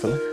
hopefully.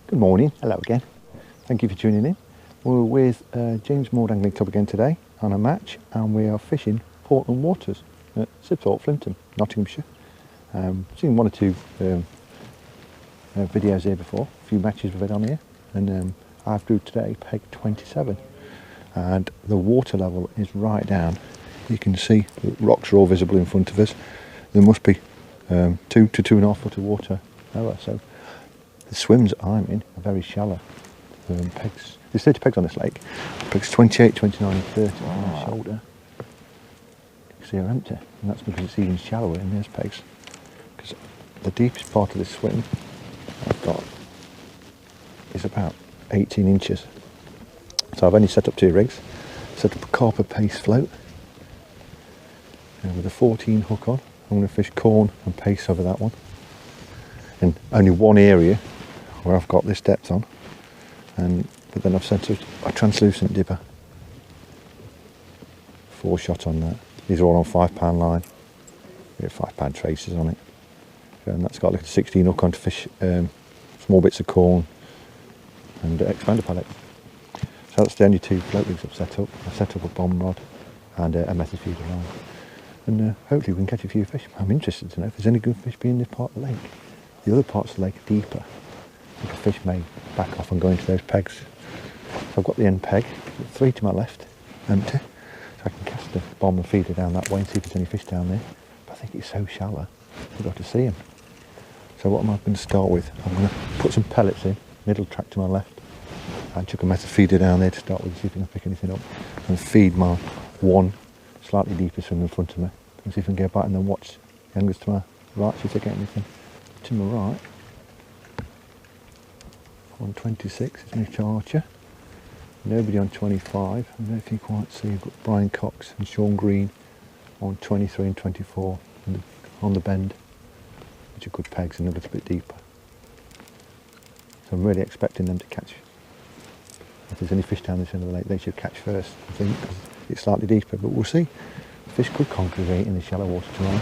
Good morning, hello again. Thank you for tuning in. We're with James Moore Angling Club again today on a match, and we are fishing Portland waters at Sibthorpe, Flinton, Nottinghamshire. Seen one or two videos here before, a few matches we've had on here, and I've drew today peg 27, and the water level is right down. You can see the rocks are all visible in front of us. There must be 2 to 2.5 foot of water lower, so the swims I'm in are very shallow. Pegs, there's 30 pegs on this lake. Pegs 28, 29 and 30 on my shoulder. You can see they're empty, and that's because it's even shallower in those pegs. Because the deepest part of this swim I've got is about 18 inches. So I've only set up 2 rigs. Set up a carper pace float, and with a 14 hook on, I'm going to fish corn and pace over that one. In only one area where I've got this depth on, but then I've set a translucent dipper, 4 shot on that. These are all on £5 line. We have £5 traces on it, and that's got like a 16 hook on to fish small bits of corn and expander pallet. So that's the only 2 float rigs I've set up. I've set up a bomb rod and a method feeder line, and hopefully we can catch a few fish. I'm interested to know if there's any good fish being in this part of the lake. The other parts of the lake are deeper. I think a fish may back off and go into those pegs. So I've got the end peg, 3 to my left, empty. So I can cast the bomb and feeder down that way and see if there's any fish down there. But I think it's so shallow, I've got to see them. So what am I going to start with? I'm going to put some pellets in, middle track to my left, and chuck a method feeder down there to start with, see if I can pick anything up, and feed my one slightly deeper swim in front of me, and see if I can get back, and then watch the anglers to my right, see if they get anything. To my right, on 26 is Mitch Archer, nobody on 25. I don't know if you quite see, I've got Brian Cox and Sean Green on 23 and 24 on the bend, which are good pegs and a little bit deeper. So I'm really expecting them to catch. If there's any fish down this end of the lake, they should catch first, I think, because it's slightly deeper, but we'll see. Fish could congregate in the shallow water tonight.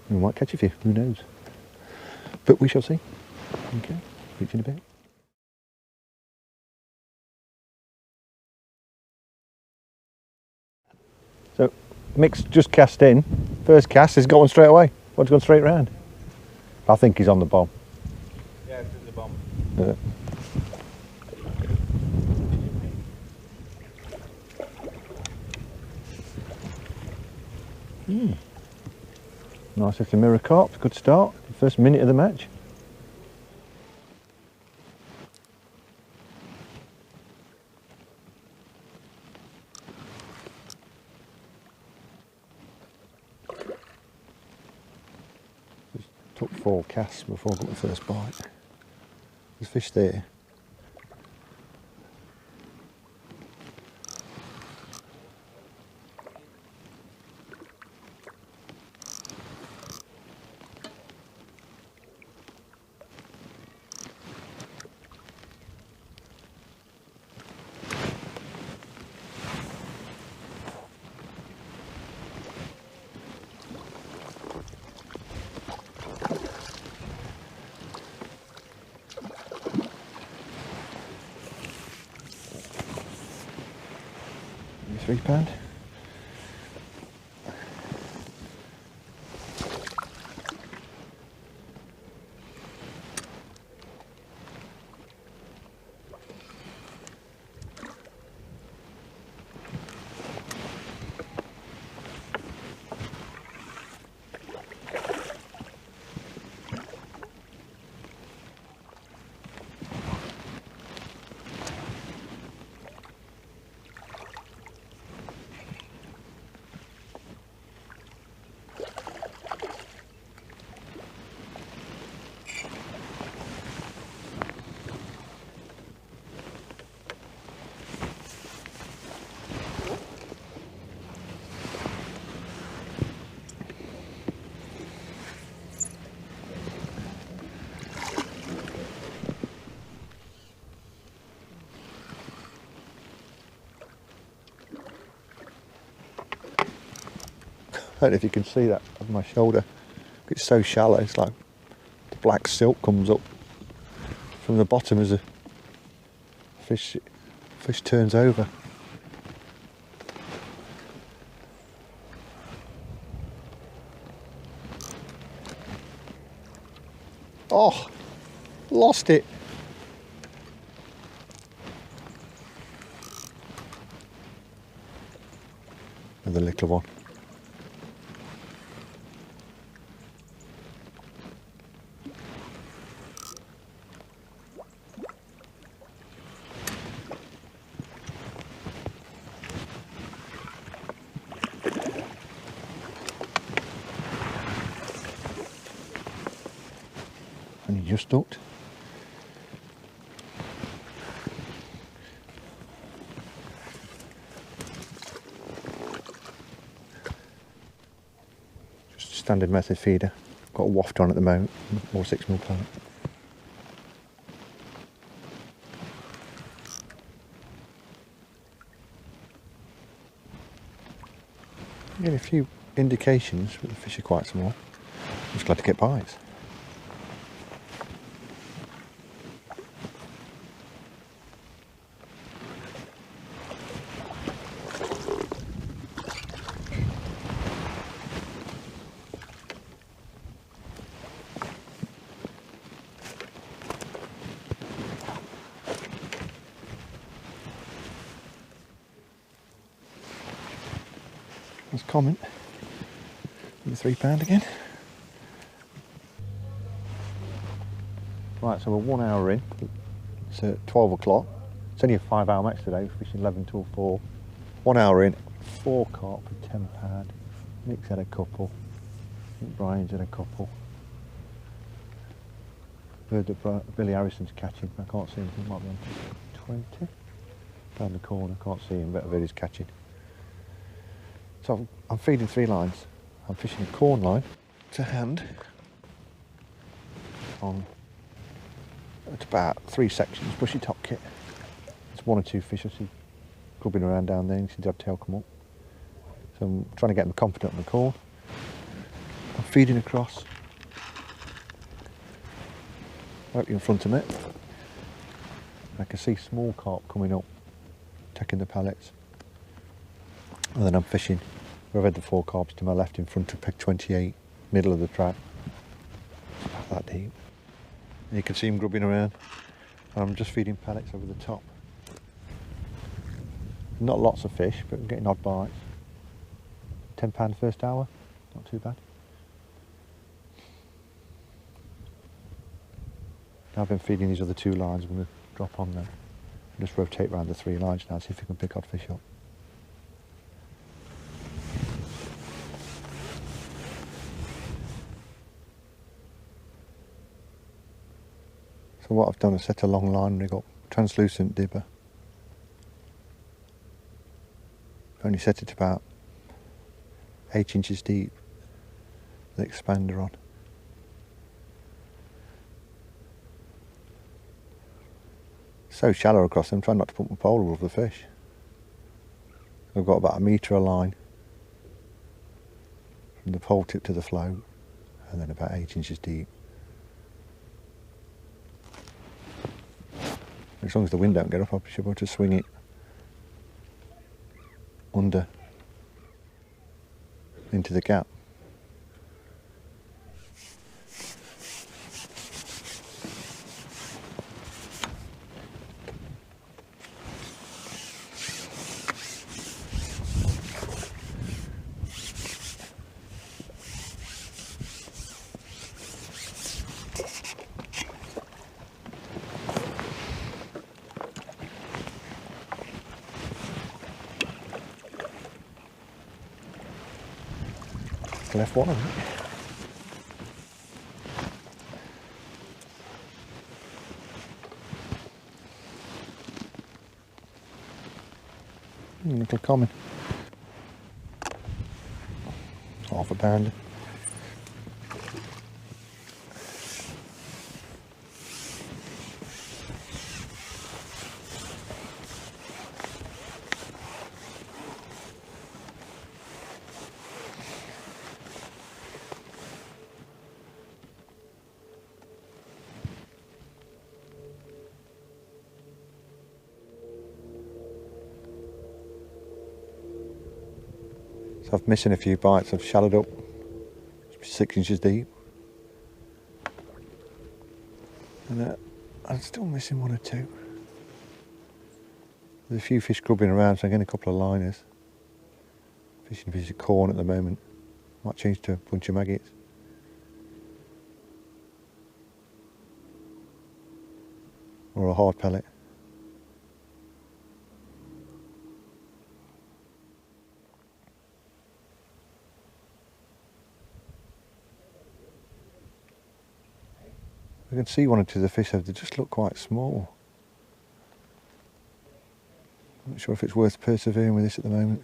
We might catch a few, who knows. But we shall see. Okay, speak to you in a bit. So, Mick's just cast in. First cast, he's got one straight away. One's gone straight round. I think he's on the bomb. Yeah, it's in the bomb. Nice little mirror carp, good start. First minute of the match. Just took 4 casts before I got the first bite. There's fish there. £3. don't know if you can see that on my shoulder. It's so shallow, it's like the black silk comes up from the bottom as a fish turns over. Oh, lost it. Another little one. And he just hooked. Just a standard method feeder. Got a waft on at the moment, or 6mm pellet. Getting a few indications, but the fish are quite small. I'm just glad to get bites. Let's comment. The £3 again. Right, so we're 1 hour in. It's at 12 o'clock. It's only a 5-hour match today, we're fishing 11 till 4. 1 hour in, 4 carp for £10. Nick's had a couple. I think Brian's had a couple. Heard that Billy Harrison's catching. I can't see anything. Might be on 20. Down the corner, can't see him, but I bet he's catching. So I'm feeding 3 lines. I'm fishing a corn line to hand on, it's about 3 sections, bushy top kit. It's 1 or 2 fish I see grubbing around down there, and you see the odd tail come up. So I'm trying to get them confident on the corn. I'm feeding across, right in front of me. I can see small carp coming up, taking the pellets. And then I'm fishing. I've had the 4 carps to my left in front of peg 28, middle of the track. It's about that deep. And you can see them grubbing around. And I'm just feeding pellets over the top. Not lots of fish, but I'm getting odd bites. £10 first hour, not too bad. Now I've been feeding these other 2 lines. I'm going to drop on them. Just rotate around the 3 lines now, see if we can pick odd fish up. So what I've done is set a long line rig up, translucent dibber. Only set it about 8 inches deep, the expander on. So shallow across them, trying not to put my pole above the fish. I've got about 1 metre of line from the pole tip to the float, and then about 8 inches deep. As long as the wind don't get up, I should be able to swing it under into the gap. Left one, hasn't it? Little common. £1/2. So I'm missing a few bites. I've shallowed up 6 inches deep. And I'm still missing one or two. There's a few fish grubbing around, so I'm getting a couple of liners. Fishing a piece of corn at the moment. Might change to a bunch of maggots. Or a hard pellet. I can see one or two of the fish, they just look quite small. I'm not sure if it's worth persevering with this at the moment.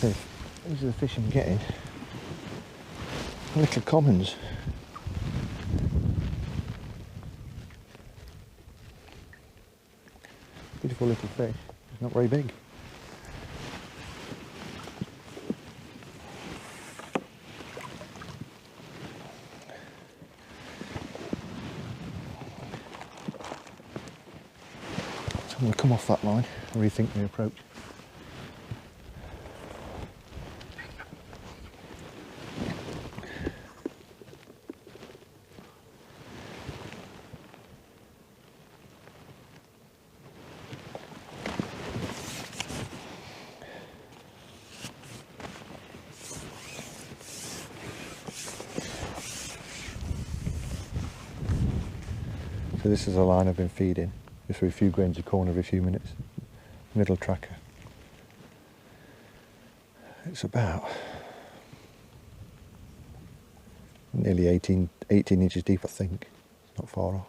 So these are the fish I'm getting. Little commons. Beautiful little fish, it's not very big. So I'm going to come off that line and rethink the approach. So this is a line I've been feeding, just with a few grains of corn every few minutes. Middle tracker. It's about nearly 18 inches deep, I think. Not far off.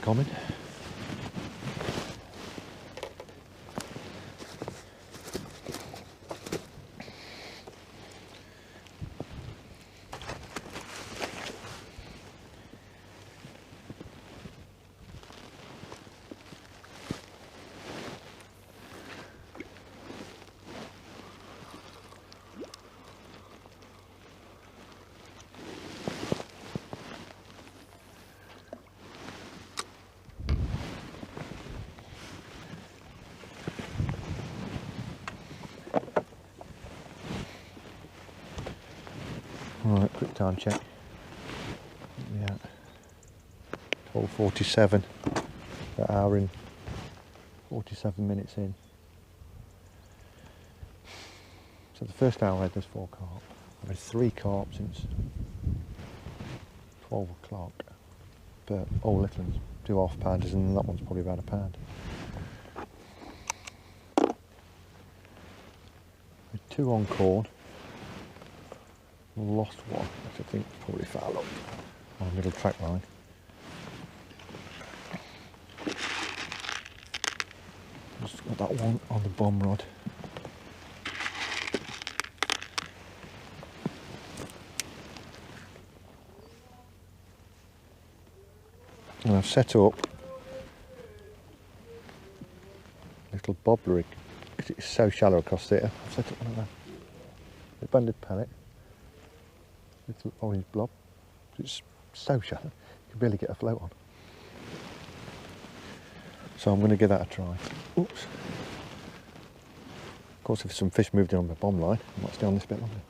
Common. Alright, quick time check. Yeah, 12:47. An hour and 47 minutes in. So the first hour I had those 4 carp. I've had 3 carp since 12 o'clock. But all little ones, 2 half-pounders, and that one's probably about a pound. With 2 on corn. Lost one, which I think probably foul up on a middle track line. Just got that one on the bomb rod. And I've set up a little bob rig because it's so shallow across there. I've set up one of them. A banded pellet. Little orange blob. It's so shallow, you can barely get a float on. So I'm going to give that a try. Oops. Of course, if some fish moved in on the bomb line, I might stay on this bit longer.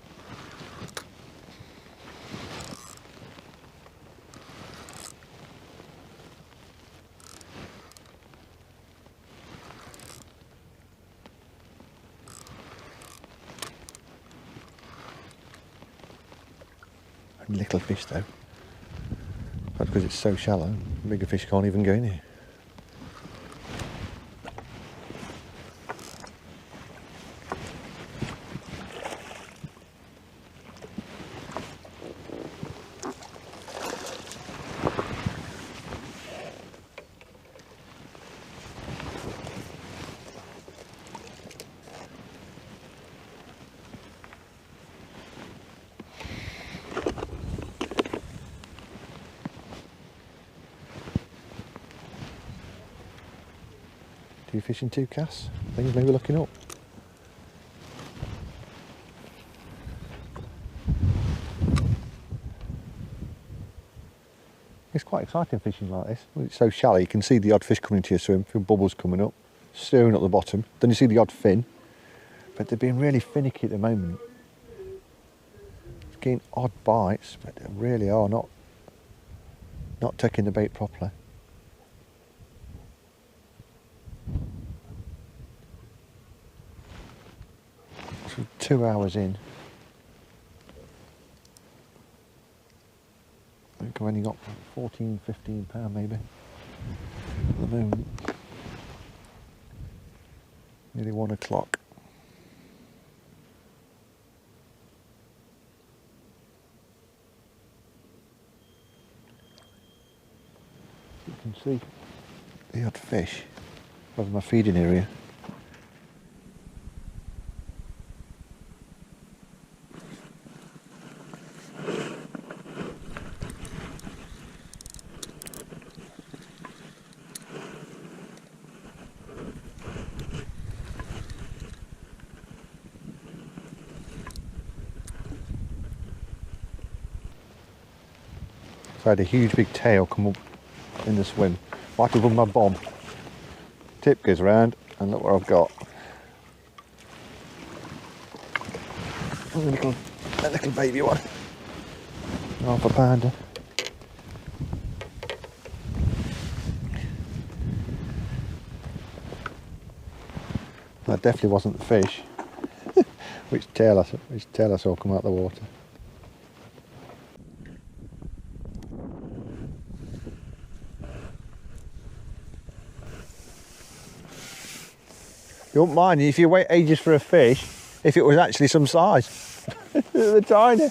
Little fish though. That's because it's so shallow, bigger fish can't even go in here. Do you fish in 2 casts? Things maybe looking up. It's quite exciting fishing like this. When it's so shallow, you can see the odd fish coming into your swim, feel bubbles coming up, stirring at the bottom. Then you see the odd fin, but they're being really finicky at the moment. It's getting odd bites, but they really are not taking the bait properly. So 2 hours in. I think I've only got 14, 15 pound maybe at the moment. Nearly 1 o'clock. You can see the odd fish over my feeding area. So I had a huge big tail come up in the swim, right above my bomb. Tip goes round and look what I've got. A little baby one. Half a pounder. That definitely wasn't the fish. which tail I saw come out of the water. You wouldn't mind if you wait ages for a fish if it was actually some size. They're tiny.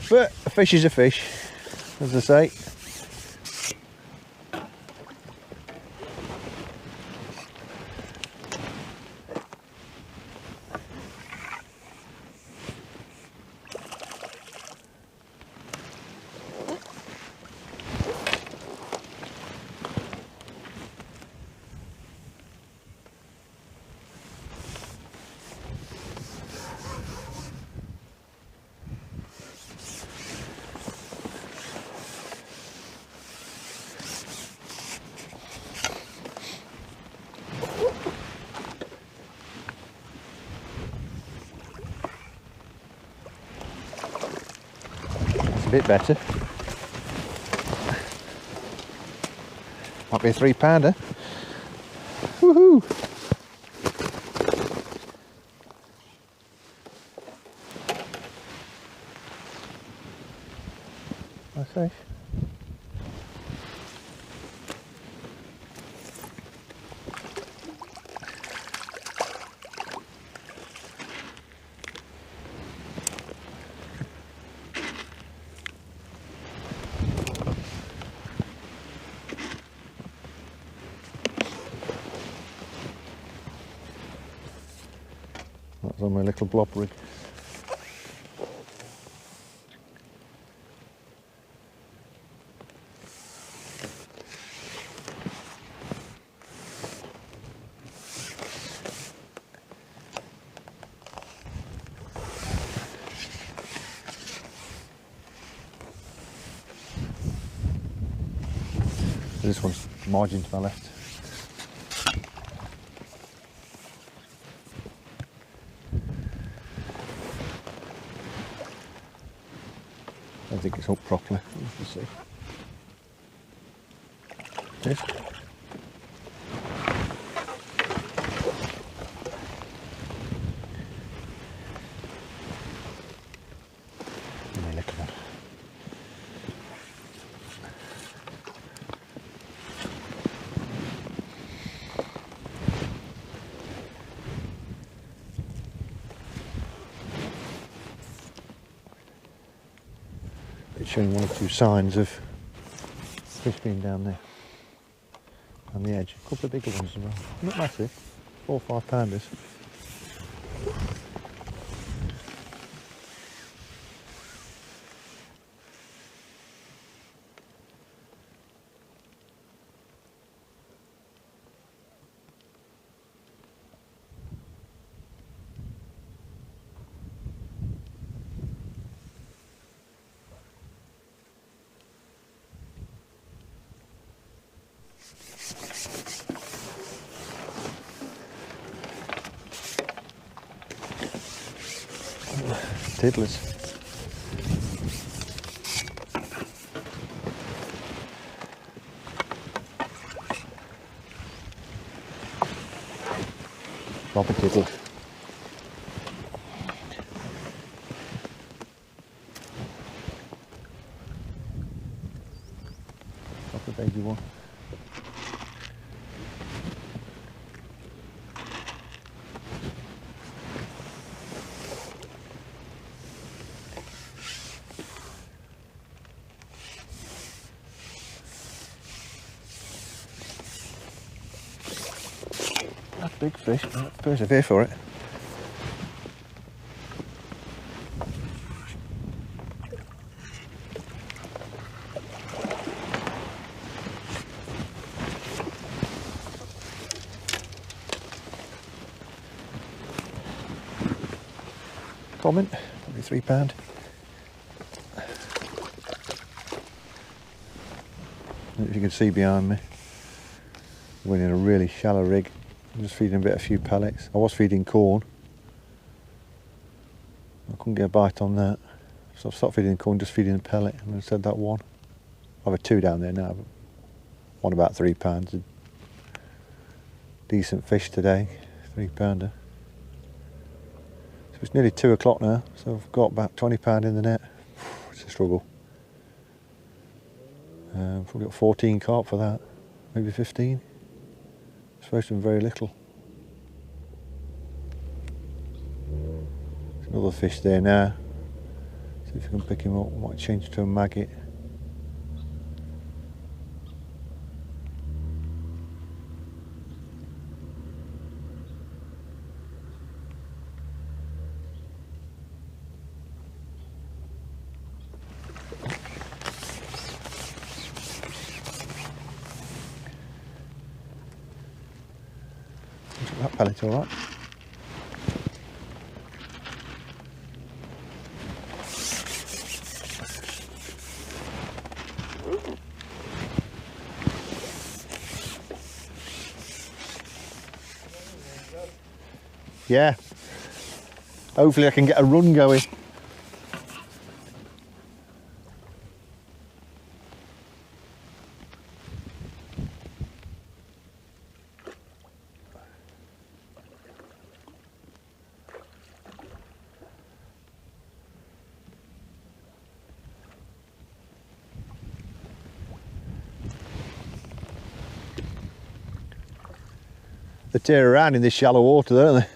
But a fish is a fish, as I say. A bit better. Might be a 3 pounder. Woohoo! Nice fish. That's on my little blob rig. This one's margin to my left. I don't think it's up properly. Let's see. Yes. little one. It's showing one or two signs of fish being down there on the edge. A couple of bigger ones as well. Not massive, 4 or 5 pounders. Tiddlers. Proper tiddlers. Proper baby one. Big fish, but persevere for it. Comment, probably £3. If you can see behind me, we're in a really shallow rig. I'm just feeding a few pellets. I was feeding corn. I couldn't get a bite on that. So I've stopped feeding corn, just feeding a pellet. And instead that one. I've had 2 down there now, but one about £3. Decent fish today, £3. So it's nearly 2 o'clock now, so I've got about £20 in the net. It's a struggle. Probably got 14 carp for that, maybe 15. Supposed to be very little. There's another fish there now. See if we can pick him up. Might change to a maggot. That pellet's all right. Yeah. Hopefully I can get a run going. They tear around in this shallow water, don't they?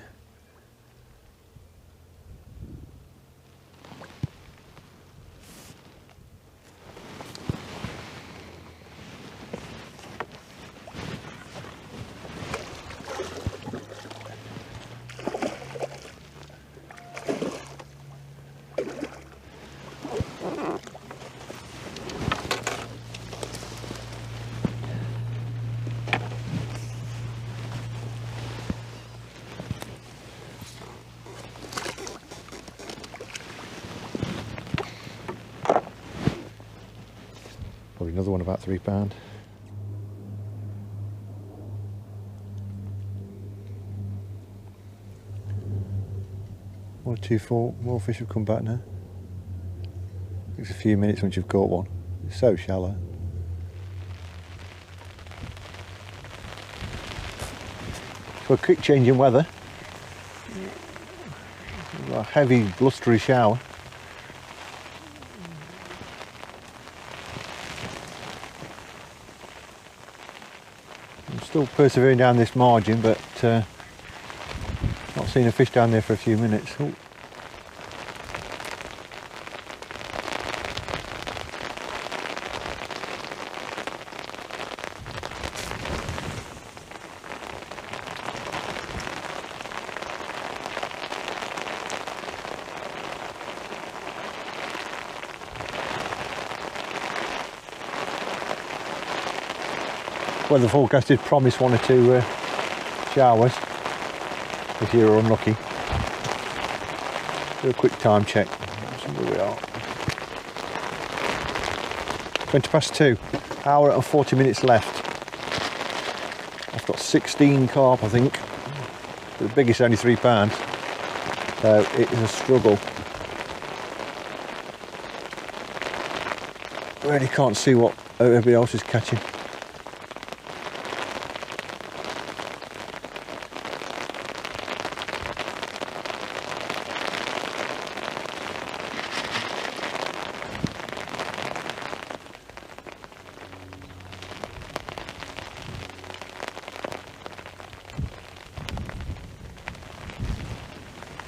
Probably another one about £3. 1 2 4 more fish have come back now. Takes a few minutes once you've caught one. It's so shallow. For a quick change in weather, a heavy blustery shower. Still persevering down this margin, but not seen a fish down there for a few minutes. Oh. Weather forecast did promise 1 or 2 showers if you're unlucky. Do a quick time check. See where we are. 2:20, hour and 40 minutes left. I've got 16 carp, I think. The biggest only £3, so it is a struggle. Really can't see what everybody else is catching.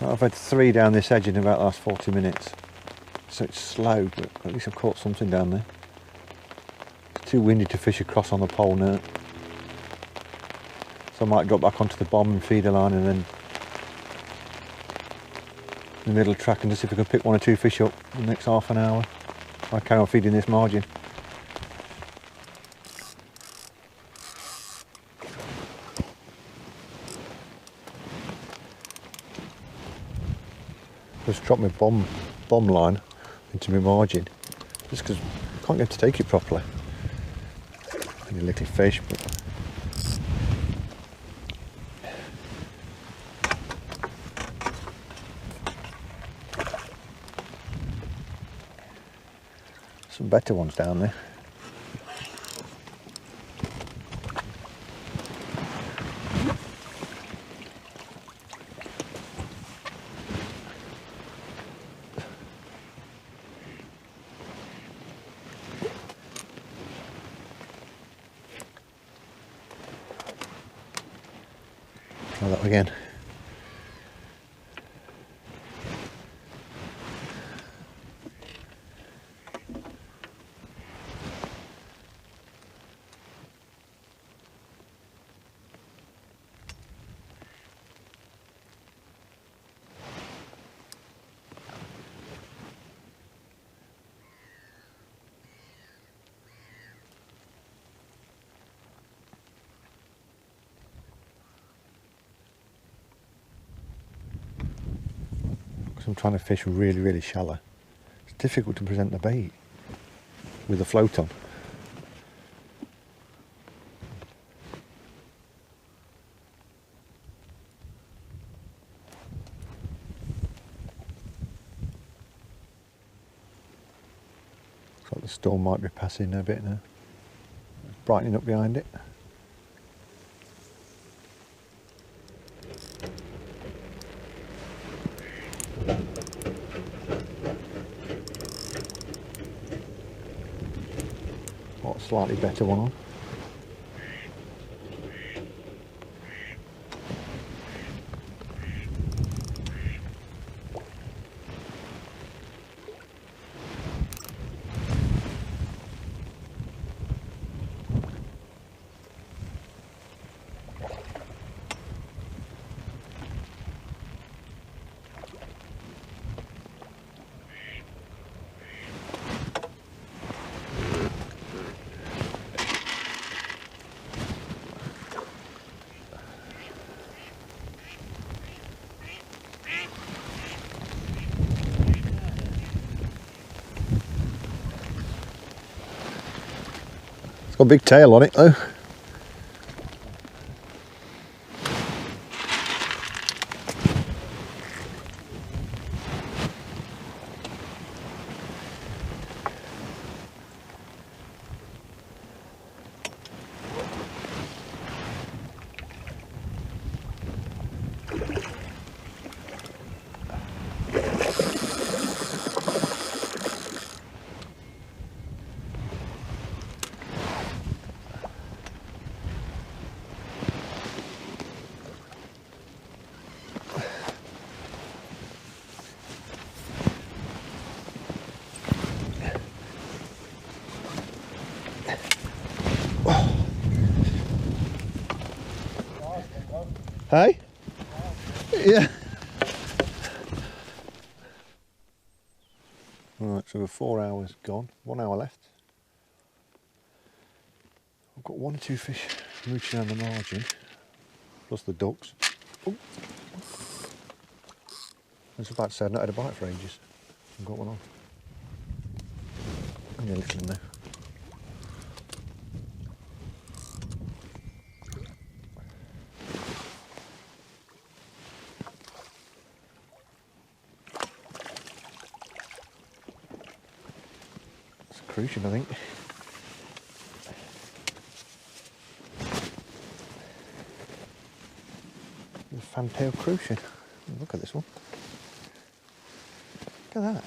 I've had 3 down this edge in about the last 40 minutes, so it's slow, but at least I've caught something down there. It's too windy to fish across on the pole now, so I might drop back onto the bomb and feeder line and then in the middle track and just see if I can pick 1 or 2 fish up in the next half an hour. I carry on feeding this margin. Just drop my bomb line into my margin just because I can't get to take it properly. Any little fish, but some better ones down there. Try that again. I'm trying to fish really shallow. It's difficult to present the bait with the float on. Looks like the storm might be passing a bit now. It's brightening up behind it. Slightly better one on. It's got a big tail on it though. Hey? Yeah. Right, so we're 4 hours gone, 1 hour left. I've got 1 or 2 fish mooching on the margin, plus the ducks. Oh. I was about to say I'd not had a bite for ages. I've got one on. Only a little in there. It's a crucian, I think. A fantail crucian. Look at this one. Look at that.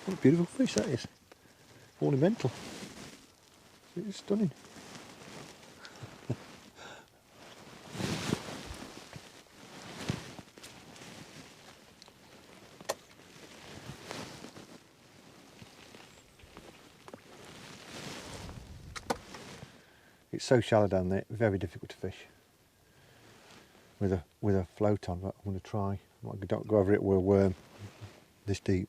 What a beautiful fish that is. Ornamental. It's stunning. It's so shallow down there, very difficult to fish with a float on. But I'm going to try. Don't go over it with a worm this deep.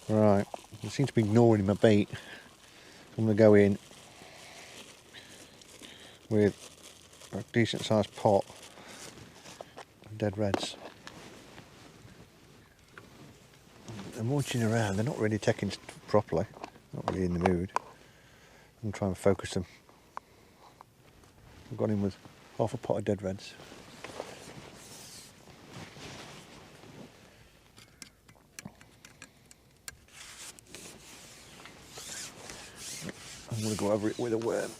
Right, it seems to be ignoring my bait. I'm going to go in with a decent sized pot of dead reds. They're munching around. They're not really taking properly. Not really in the mood. I'm trying to focus them. I've got in with half a pot of dead reds. I'm going to go over it with a worm.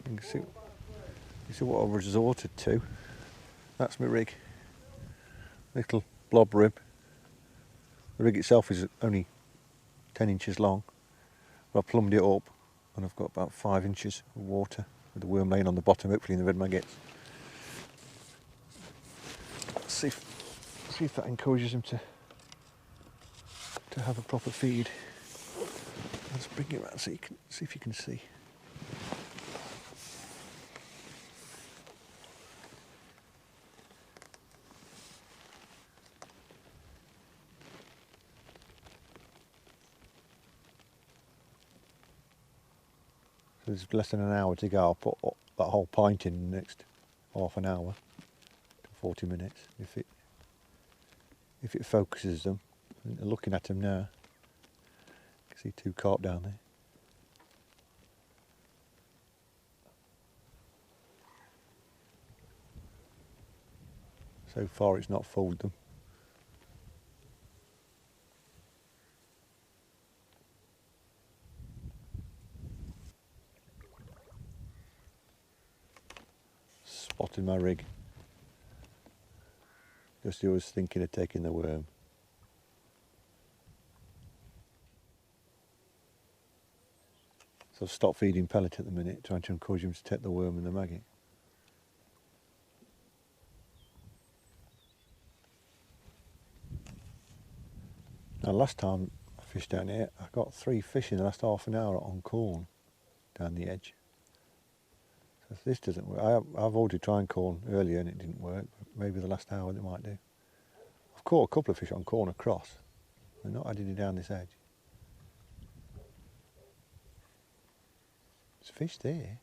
You can see what I've resorted to. That's my rig. Little blob rib. The rig itself is only 10 inches long. But I've plumbed it up and I've got about 5 inches of water with the worm laying on the bottom, hopefully in the red maggots. Let's see if that encourages him to have a proper feed. Let's bring it around so you can see if you can see. So there's less than an hour to go. I'll put that whole pint in the next half an hour to 40 minutes if it focuses them. And looking at them now, you can see 2 carp down there. So far it's not fooled them. Spotted my rig. Just he was thinking of taking the worm. So I've stopped feeding pellet at the minute, trying to encourage him to take the worm and the maggot. Now last time I fished down here, I got 3 fish in the last half an hour on corn down the edge. So if this doesn't work, I've already tried corn earlier and it didn't work, but maybe the last hour it might do. I've caught a couple of fish on corn across, they're not adding it down this edge. There's fish there.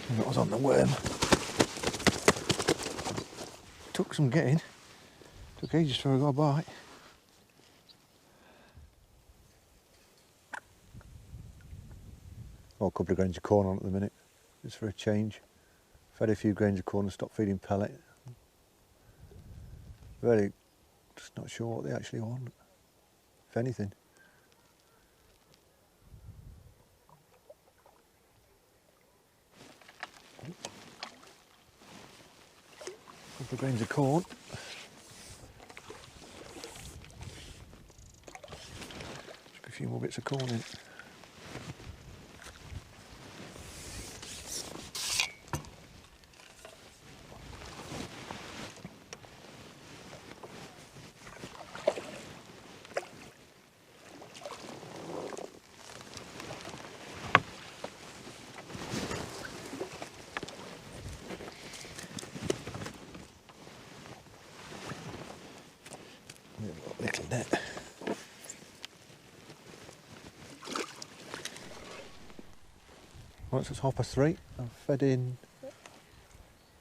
And that was on the worm. Took some getting. Took ages before I got a bite. Oh, a couple of grains of corn on at the minute, just for a change. Fed a few grains of corn and stopped feeding pellet. Really, just not sure what they actually want, if anything. A couple of grains of corn. Just a few more bits of corn in. Little net. Once it's 3:30, I've fed in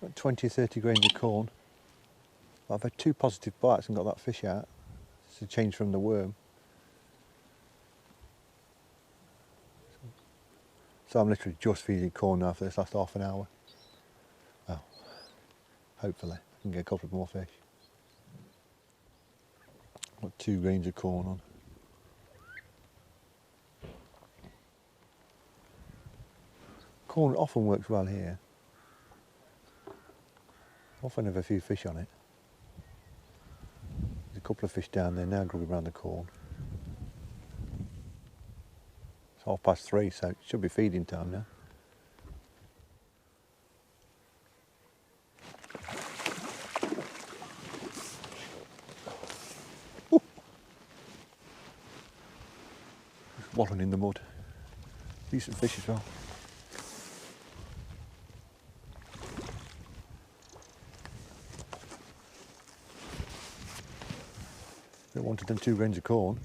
about 20 or 30 grains of corn. I've had 2 positive bites and got that fish out. It's a change from the worm. So I'm literally just feeding corn now for this last half an hour. Well, hopefully I can get a couple of more fish. Got 2 grains of corn on. Corn often works well here. Often have a few fish on it. There's a couple of fish down there now grubbing around the corn. It's 3:30, so it should be feeding time now. Ooh. Just wallowing in the mud. Decent fish as well. Don't wanted them 2 grains of corn.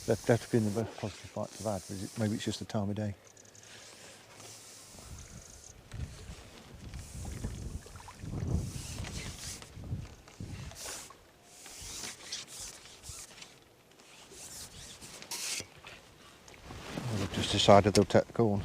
They've definitely been the most positive bites I've had, but maybe it's just the time of day. Well, they've just decided they'll take the corn.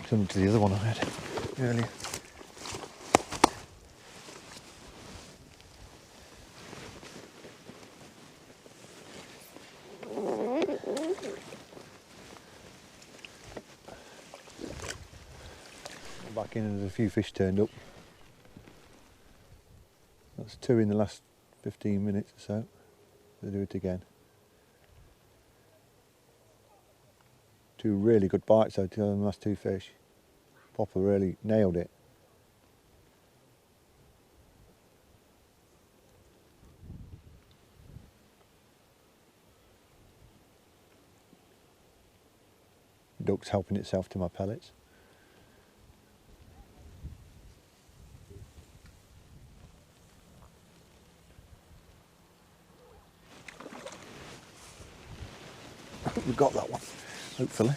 Similar to the other one I had earlier. Back in and there's a few fish turned up. That's 2 in the last 15 minutes or so. They'll do it again. 2 really good bites out of the last 2 fish. Popper really nailed it. Duck's helping itself to my pellets. I think we've got that one, hopefully.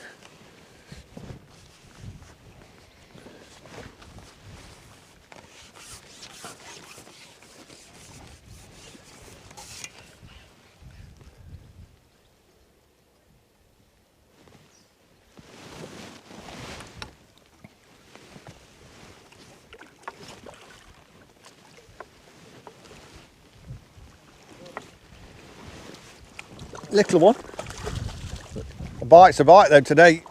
Little one. A bite's a bite though today.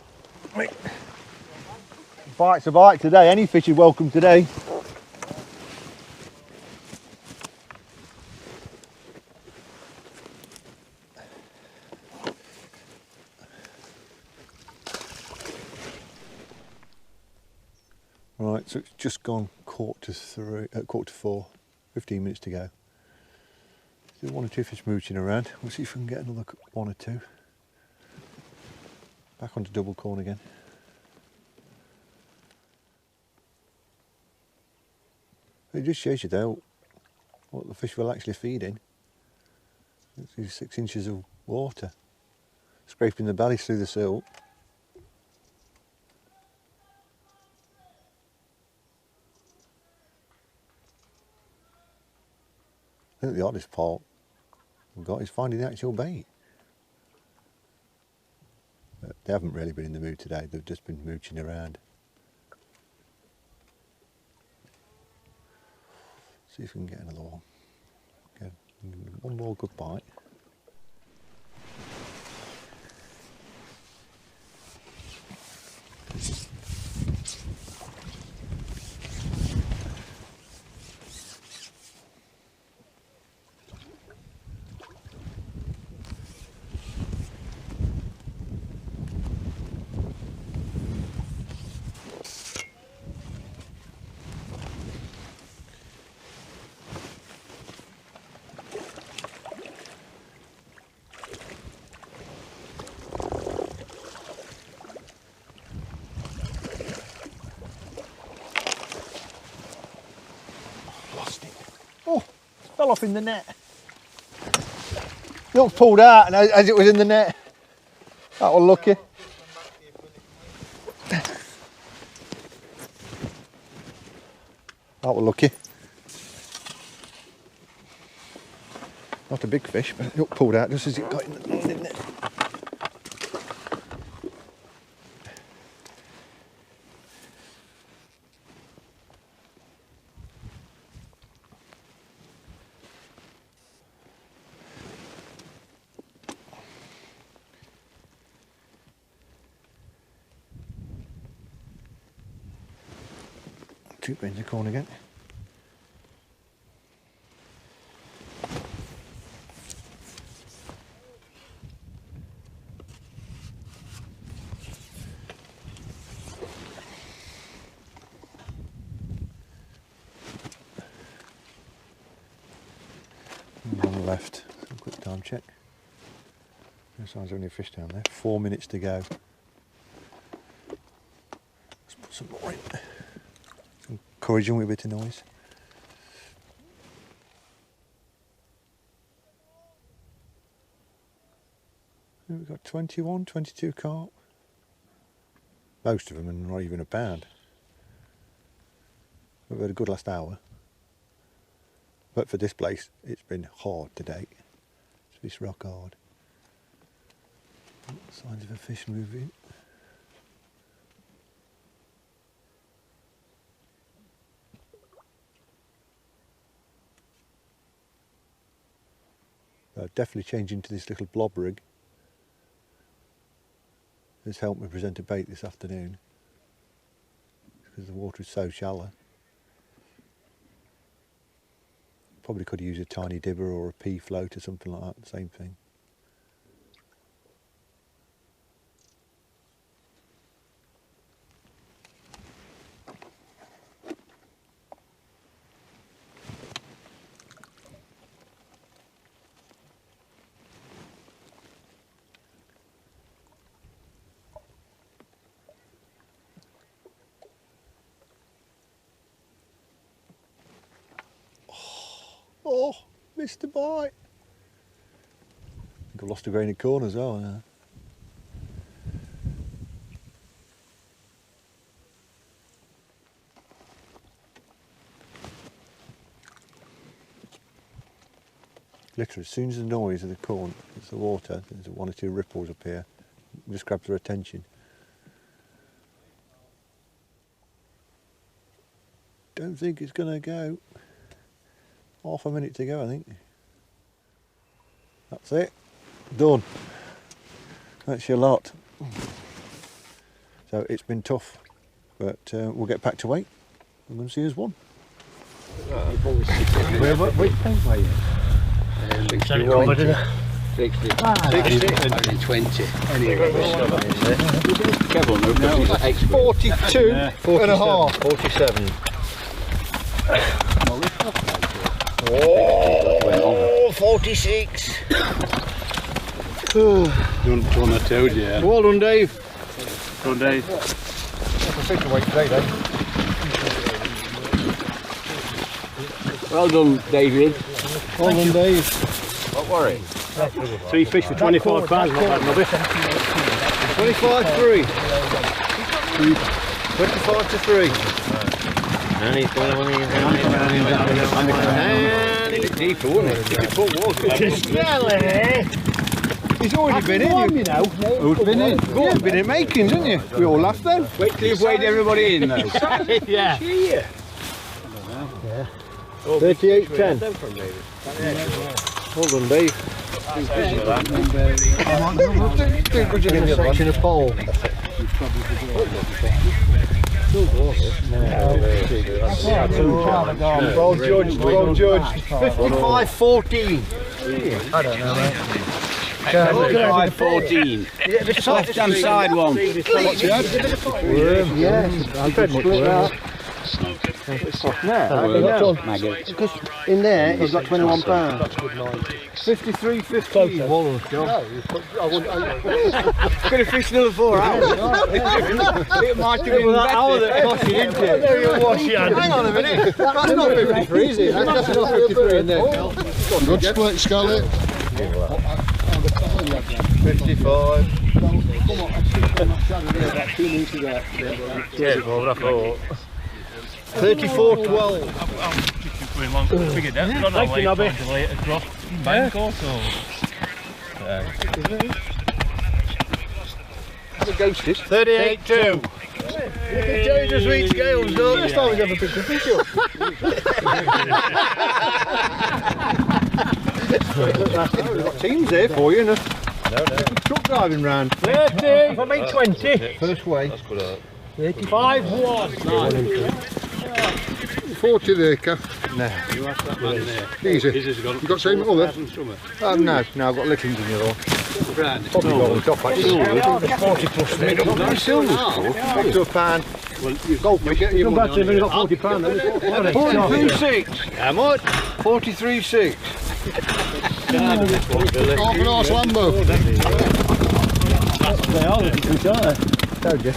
A bite's a bite today. Any fish is welcome today. Right, so it's just gone quarter to 4, 15 minutes to go. There's 1 or 2 fish mooching around. We'll see if we can get another 1 or 2. Back onto double corn again. It just shows you though what the fish will actually feed in. It's 6 inches of water, scraping the bellies through the silt. I think the oddest part we've got is finding the actual bait. But they haven't really been in the mood today, they've just been mooching around. See if we can get another one. Get one more good bite. Oh, fell off in the net. The hook pulled out and as it was in the net. That was lucky. That was lucky. Not a big fish, but the hook pulled out just as it got in the net. Two bins of corn again. And on the left, a quick time check. There's only a fish down there. 4 minutes to go. Let's put some more in. Encouraging with a bit of noise. We've got 21, 22 carp. Most of them are not even a pound. We've had a good last hour. But for this place, it's been hard to date. It's fish rock hard. Signs of a fish moving. Definitely changing to this little blob rig. This helped me present a bait this afternoon because the water is so shallow. Probably could use a tiny dibber or a pea float or something like that, same thing. Oh, missed the bite. I think I've lost a grain of corn as well now. Literally, as soon as the noise of the corn hits the water, there's 1 or 2 ripples up here. It just grabs their attention. Don't think it's going to go. Half a minute to go, I think. That's it. Done. That's your lot. So it's been tough, but we'll get back to weight. I'm going to see us one. Which thing were you? 720. 60. 20. Anyway. Kevin, no, he's an expert. 42 and a half. 47. Oh, 46. Don't want to tell you. Well done, Dave. Well done, Dave. That's a fish weight today, Dave. Well done, David. Well done, Dave. Don't worry. 3 fish for 25 pounds, not bad, Nobby. 25-3. 25 to 3. And he's going on And it's deeper, wasn't it? If you put water He's already been in, you know. Who's been in? You've been in makings, haven't you? We all laughed then. Wait till you've weighed everybody in, though. Yeah. 38-10. Well done, Dave. Section of pole. Well judged, well judged. 55-14. I don't know, mate. 5-14. Left hand side one. Yes. Because in there, he's got 21 pounds. 53-15. Well done, John. could have fished another 4 hours. It might have been that hour that cost you, didn't it? Hang on a minute. That's not 53, is it? That's not 53 in there. Good split, Scarlett. 55. Yeah, well, I thought. 34-12. Figured that. Got no way to lay it across bank or so. The ghosted. 38-2. Joey just reached scales, no? Next time we have a picture of fish up. We've got teams there for you, no? Truck driving round. 30. I made 20. First way. 5-1. 40 there, Kev. No. Easy. You got same all there? No, I've got lickings in your all. Probably got on the top actually. 40 plus there. Nice silver. Up to a pan. Well, you golf, you get your Come back to him, he's got 40 pounds. 43.6. How much? 43.6. half an horse Lambo. They are looking good, aren't they? Told you.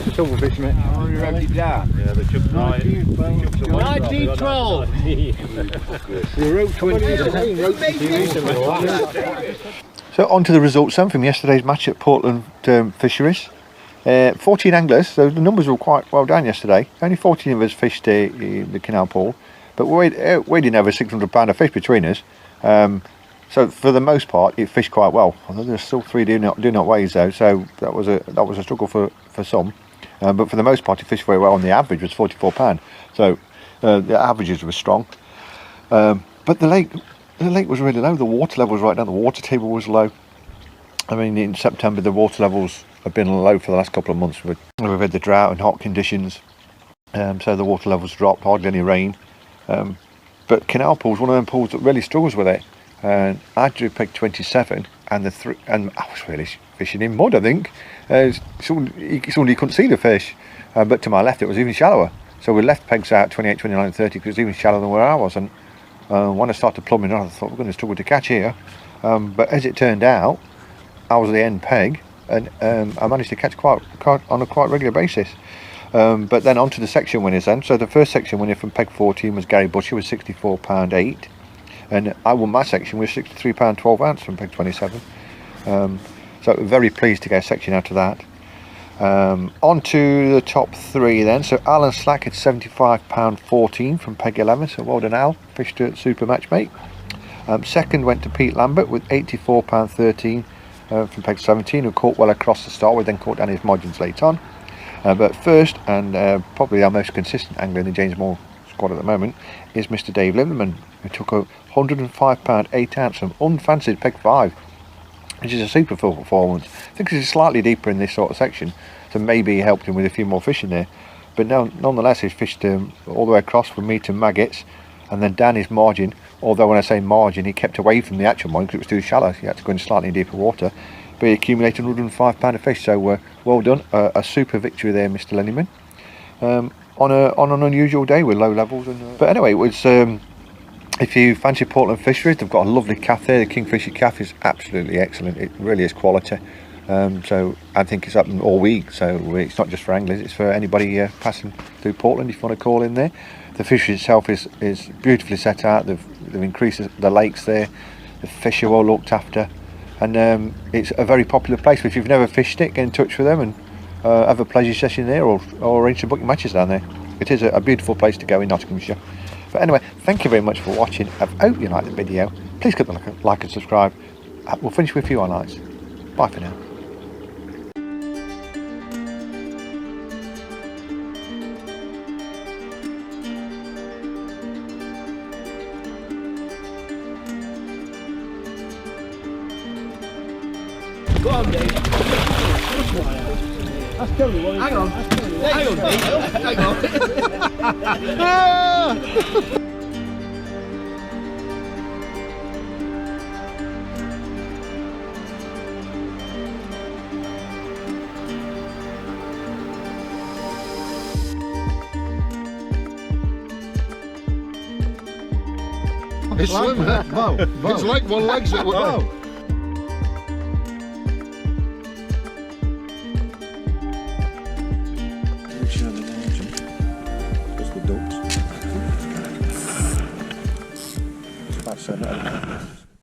Silverfish, mate. You wrote it down. Yeah, they took 1912. You wrote 20. So on to the results then from yesterday's match at Portland Fisheries. 14 anglers, so the numbers were quite well down yesterday. Only 14 of us fished the Canal pool, but we weighed over 600 pound of fish between us. So for the most part, it fished quite well. Although there's still 3 do not weighs though, so that was a struggle for some. But for the most part, it fished very well, and the average was 44 pound. So the averages were strong. But the lake was really low. The water level was right down. The water table was low. I mean, in September, the water levels have been low for the last couple of months. We've had the drought and hot conditions, so the water levels dropped. Hardly any rain. But Canal pool is one of them pools that really struggles with it. And I drew peg 27, and I was really fishing in mud. I think you couldn't see the fish, but to my left it was even shallower. So we left pegs out 28, 29, 30 because it was even shallower than where I was. And when I started plumbing on, I thought we're going to struggle to catch here. But as it turned out, I was the end peg, and I managed to catch quite on a quite regular basis. But then on to the section winners then. So the first section winner from peg 14 was Gary Butcher with £64.8. And I won my section with £63.12 ounce from peg 27. So very pleased to get a section out of that. On to the top 3 then. So Alan Slack had £75.14 from peg 11. So well done, Al. Fished at Super Matchmate. Second went to Pete Lambert with £84.13 from peg 17, who caught well across the start. We then caught down his margins late on. But first, and probably our most consistent angler in the James Moore squad at the moment, is Mr. Dave Lindeman, who took a £105.8 ounce from unfancied peg 5, which is a super full performance. I think it's slightly deeper in this sort of section, so maybe he helped him with a few more fish in there. But no, nonetheless, he's fished all the way across from me to Maggots, and then down his margin, although when I say margin, he kept away from the actual margin because it was too shallow, he had to go in slightly deeper water, but he accumulated 105 pound of fish. So well done, a super victory there, Mr. Lennyman, on an unusual day with low levels. But anyway, it was, if you fancy Portland fisheries, they've got a lovely calf there. The Kingfisher calf is absolutely excellent, it really is quality. So I think it's up all week, so it's not just for anglers, it's for anybody passing through Portland if you want to call in there. The fishery itself is beautifully set out. They've increased the lakes there, the fish are well looked after, and it's a very popular place. If you've never fished it, get in touch with them and have a pleasure session there, or arrange to book your matches down there. It is a beautiful place to go in Nottinghamshire. But anyway, thank you very much for watching. I hope you liked the video. Please click the like and subscribe. We'll finish with a few highlights. Bye for now. Go on, Dave. That's Tony. Hang on. Hang on, Dave. Hang on. It's slim, huh? It's like one leg's that way. About 7.